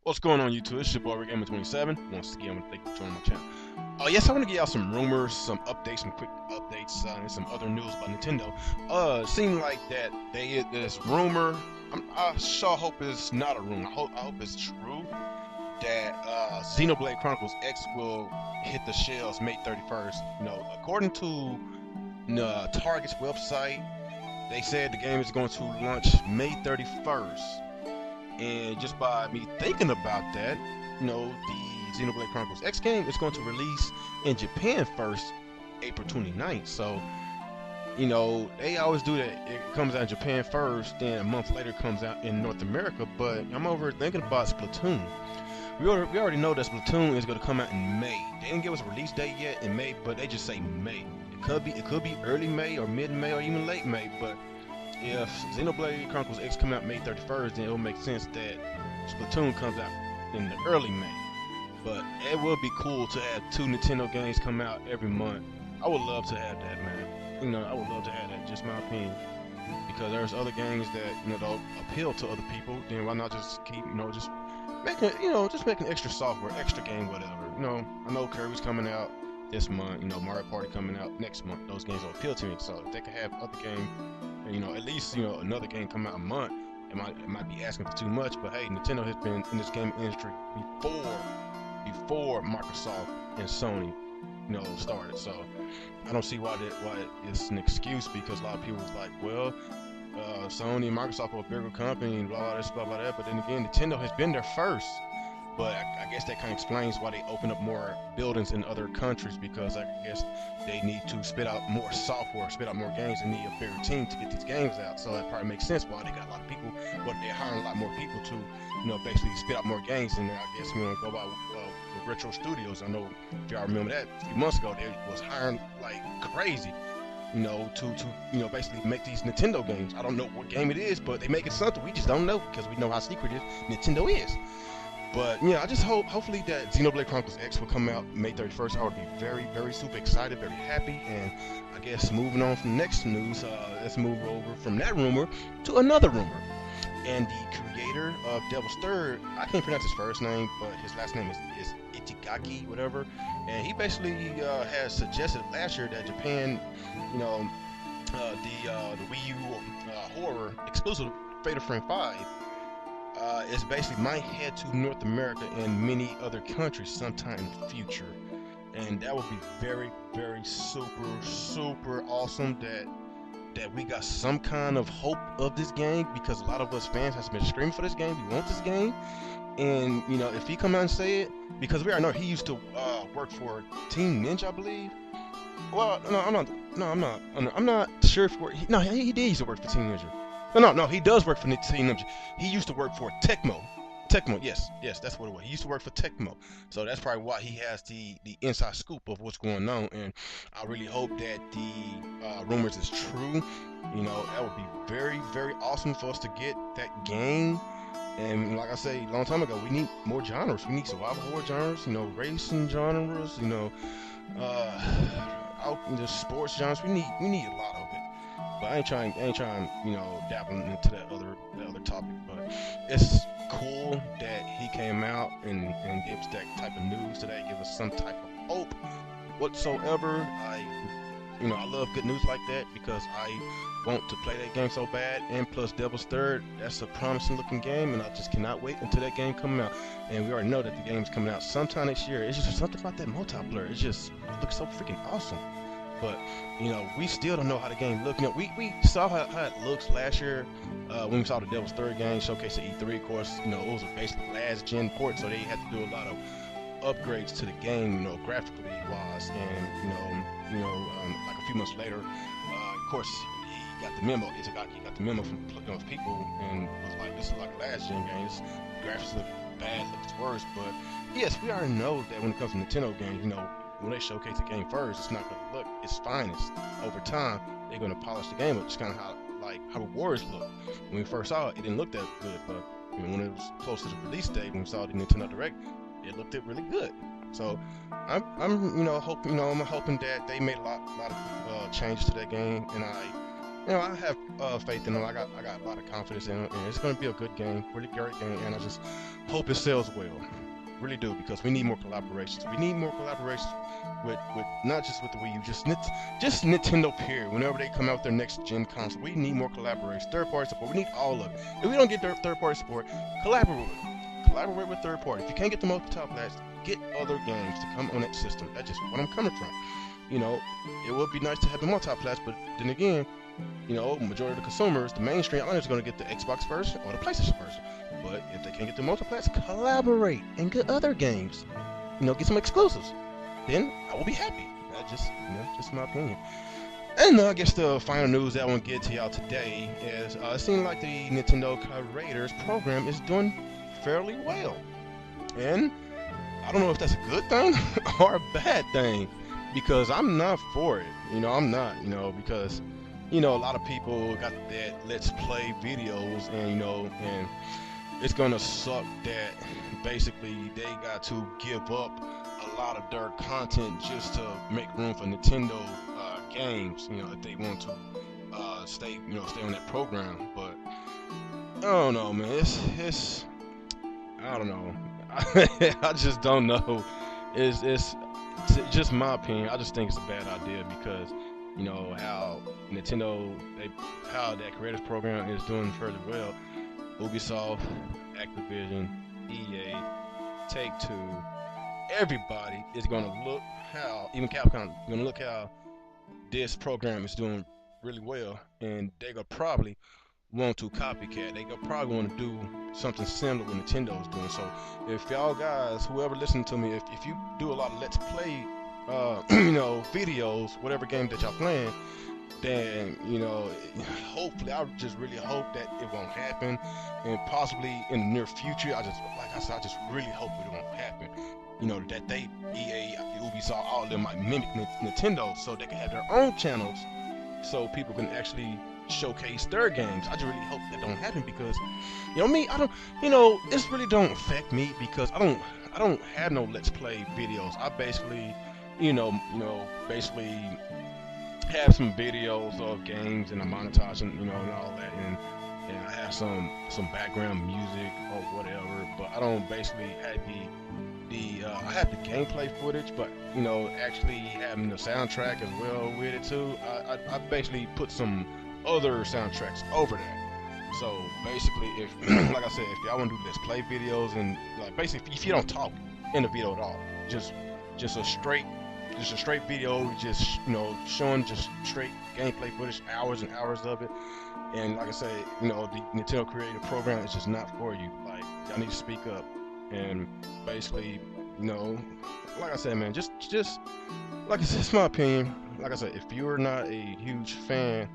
What's going on, YouTube? It's your boy Gamer27. Once again, I want to thank you for joining my channel. Yes, I want to give y'all some rumors, some updates, some quick updates, and some other news about Nintendo. It seemed like that this rumor. I sure hope it's not a rumor. I hope it's true that Xenoblade Chronicles X will hit the shelves May 31st. According to Target's website, they said the game is going to launch May 31st. And just by me thinking about that, the Xenoblade Chronicles X game is going to release in Japan first, April 29th. So, they always do that. It comes out in Japan first, then a month later it comes out in North America. But I'm over thinking about Splatoon. We already know that Splatoon is going to come out in May. They didn't give us a release date yet in May, but they just say May. It could be early May or mid May or even late May, but if Xenoblade Chronicles X come out May 31st, then it will make sense that Splatoon comes out in the early May. But it would be cool to have two Nintendo games come out every month. I would love to have that, man. I would love to have that, just my opinion. Because there's other games that, don't appeal to other people, then why not just keep, just making extra software, extra game, whatever. I know Kirby's coming out this month, Mario Party coming out next month. Those games don't appeal to me, so if they could have other games, at least another game come out a month, it might be asking for too much. But hey, Nintendo has been in this game industry before Microsoft and Sony started, so I don't see why it's an excuse, because a lot of people was like, well, Sony and Microsoft are a bigger company and blah blah this, blah blah that. But then again, Nintendo has been there first. But I guess that kind of explains why they open up more buildings in other countries, because I guess they need to spit out more software, spit out more games, and need a bigger team to get these games out. So that probably makes sense why they got a lot of people, but they're hiring a lot more people to, basically spit out more games. And I guess go by with Retro Studios. I know if y'all remember that a few months ago, they was hiring like crazy, to basically make these Nintendo games. I don't know what game it is, but they make it something. We just don't know, because we know how secretive Nintendo is. But yeah, I just hopefully that Xenoblade Chronicles X will come out May 31st. I would be very, very super excited, very happy. And I guess moving on from the next news, let's move over from that rumor to another rumor. And the creator of Devil's Third, I can't pronounce his first name, but his last name is Ichigaki, whatever. And he basically has suggested last year that Japan, the Wii U horror exclusive Fatal Frame 5. Is basically might head to North America and many other countries sometime in the future, and that would be very, very super awesome. That we got some kind of hope of this game, because a lot of us fans has been screaming for this game. We want this game, and if he come out and say it, because we already know he used to work for Team Ninja, I believe. Well, no, I'm not sure if he did used to work for Team Ninja. No, he does work for Team Ninja. He used to work for Tecmo. Yes, that's what it was. He used to work for Tecmo. So that's probably why he has the inside scoop of what's going on. And I really hope that the rumors is true. That would be very, very awesome for us to get that game. And like I say a long time ago, we need more genres. We need survival horror genres, racing genres, just sports genres. We need a lot of it. But I ain't trying, dabbling into that other topic. But it's cool that he came out and gave us that type of news today, give us some type of hope whatsoever. I love good news like that, because I want to play that game so bad. And plus, Devil's Third, that's a promising looking game, and I just cannot wait until that game comes out. And we already know that the game's coming out sometime next year. It's just something about that multiplayer. It looks so freaking awesome. But we still don't know how the game looks. We saw how it looks last year when we saw the Devil's Third game showcase at E3. Of course, it was a basically last gen port, so they had to do a lot of upgrades to the game, graphically wise. And like a few months later, of course, he got the memo. He got the memo from people, and was like, "This is like a last gen game. This graphics look bad, looks worse." But yes, we already know that when it comes to Nintendo games, when they showcase the game first, it's not going to look its finest. Over time, they're going to polish the game up. It's kind of how the Warriors look. When we first saw it, it didn't look that good, but when it was close to the release date, when we saw the Nintendo Direct, it looked really good. So I'm hoping that they made a lot of changes to that game, and I I have faith in them. I got a lot of confidence in it, and it's gonna be a good game, really great game, and I just hope it sells well. Really do, because we need more collaborations. We need more collaborations with not just with the Wii U, just Nintendo period. Whenever they come out with their next gen console, we need more collaboration, third party support. We need all of it. If we don't get their third party support, collaborate with them. Collaborate with third party. If you can't get them off the top of that, get other games to come on that system. That's just what I'm coming from. You know, it would be nice to have them on top class, but then again, majority of the consumers, the mainstream audience, are going to get the Xbox version or the PlayStation version. But if they can't get the multiplats, collaborate and get other games. Get some exclusives. Then I will be happy. That's just my opinion. And I guess the final news that I want to get to y'all today is it seems like the Nintendo Creators Program is doing fairly well. And I don't know if that's a good thing or a bad thing, because I'm not for it. I'm not, because a lot of people got that let's play videos, and it's gonna suck that basically they got to give up a lot of their content just to make room for Nintendo games, if they want to stay on that program. But I don't know, man. It's I don't know. I just don't know. It's just my opinion. I just think it's a bad idea, because how Nintendo, how that creators program is doing fairly well. Ubisoft, Activision, EA, Take-Two, everybody is gonna look how, even Capcom, gonna look how this program is doing really well, and they're gonna probably want to copycat. They gonna probably want to do something similar what Nintendo is doing. So if y'all guys, whoever listening to me, if you do a lot of let's play videos, whatever game that y'all playing, then hopefully, I just really hope that it won't happen, and possibly in the near future, I just really hope it won't happen. That they, EA, Ubisoft, all of them might mimic Nintendo, so they can have their own channels, so people can actually showcase their games. I just really hope that don't happen, because me, I don't, this really don't affect me, because I don't have no let's play videos. I basically basically have some videos of games, and I monetize them, and all that, and I have some background music or whatever. But I don't basically have I have the gameplay footage, but actually having the soundtrack as well with it too. I basically put some other soundtracks over that. So basically, if like I said, if y'all want to do let's play videos, and like basically if you don't talk in the video at all, just a straight video, just showing just straight gameplay footage, hours and hours of it. And like I say, the Nintendo Creative Program is just not for you. Like, y'all need to speak up, and basically, like I said, man, just like I said, it's my opinion. Like I said, if you're not a huge fan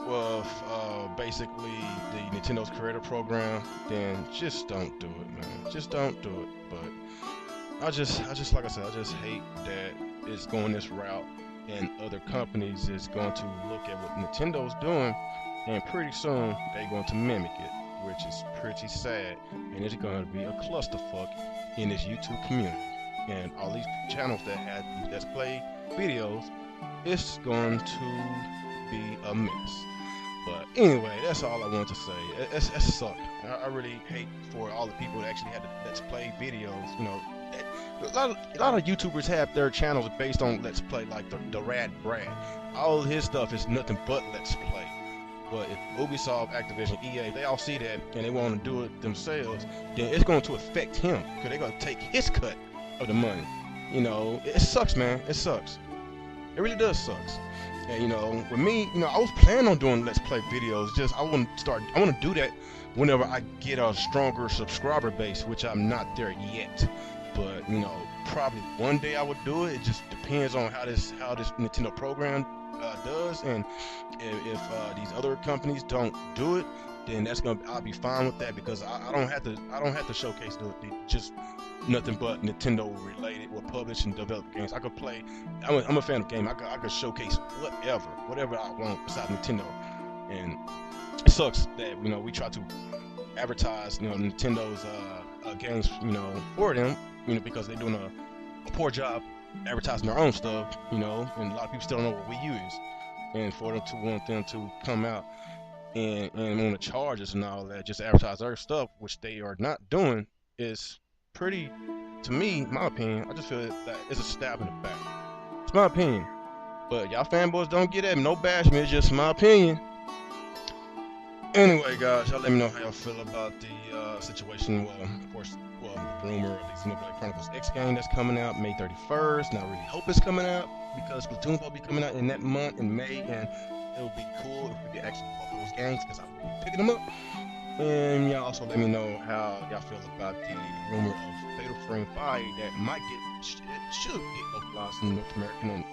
of basically the Nintendo's Creative Program, then just don't do it, man. Just don't do it. But I just like I said, I just hate that it's going this route, and other companies is going to look at what Nintendo's doing, and pretty soon they're going to mimic it, which is pretty sad, and it's going to be a clusterfuck in this YouTube community, and all these channels that had let's play videos, it's going to be a mess. But anyway, that's all I want to say. It sucked. I really hate for all the people that actually had the let's play videos. A lot of YouTubers have their channels based on let's play, like the Rad Brad. All of his stuff is nothing but let's play. But if Ubisoft, Activision, EA, they all see that and they want to do it themselves, then it's going to affect him, because they're going to take his cut of the money. It sucks, man. It sucks. It really does sucks. And with me, I was planning on doing let's play videos. Just I want to do that whenever I get a stronger subscriber base, which I'm not there yet. But probably one day I would do it. It just depends on how this Nintendo program does, and if these other companies don't do it, then I'll be fine with that, because I don't have to showcase just nothing but Nintendo related or publish and develop games. I could play. I'm a fan of game. I could showcase whatever I want besides Nintendo, and it sucks that we try to advertise Nintendo's games for them, because they're doing a poor job advertising their own stuff, and a lot of people still don't know what Wii U is. and for them to want them to come out and on the charges and all that, just advertise their stuff, which they are not doing, is pretty, to me, my opinion. I just feel that it's a stab in the back. It's my opinion, but y'all fanboys don't get at me. No bash me. It's just my opinion. Anyway, guys, y'all let me know how y'all feel about the situation. Well, of course, well, the rumor of the Xenoblade Chronicles X game that's coming out May 31st. And I really hope it's coming out because Splatoon will be coming out in that month in May, and it would be cool if we could actually both of those games because I will be picking them up. And y'all also let me know how y'all feel about the rumor of Fatal Frame 5 that might should get localized in North American and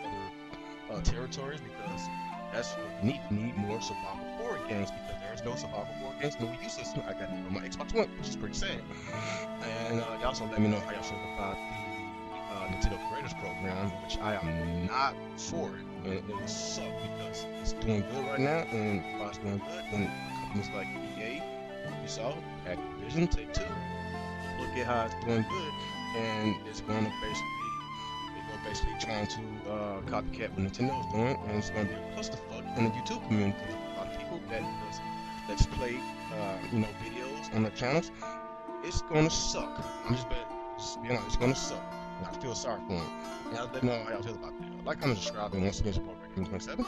other territories, because that's what we need. We need more survival horror games because there's no survival horror games in the Wii U system. I got it on my Xbox One, which is pretty sad. And y'all also let me know how y'all feel about the Nintendo Creators Program, which I am not for it. And it will suck because it's doing good right now, and while it's doing good, then companies like EA, Ubisoft, Activision, Take-Two, look at how it's doing good, and it's going to basically trying to copycat what Nintendo is doing, and it's going to be a clusterfuck in the YouTube community. A lot of people that does let's play, videos on their channels. It's going to suck. I'm just being honest. It's going to suck. And I feel sorry for them. And y'all let me know how y'all feel about that. Like, comment, subscribe, and once again, support Breaking 27.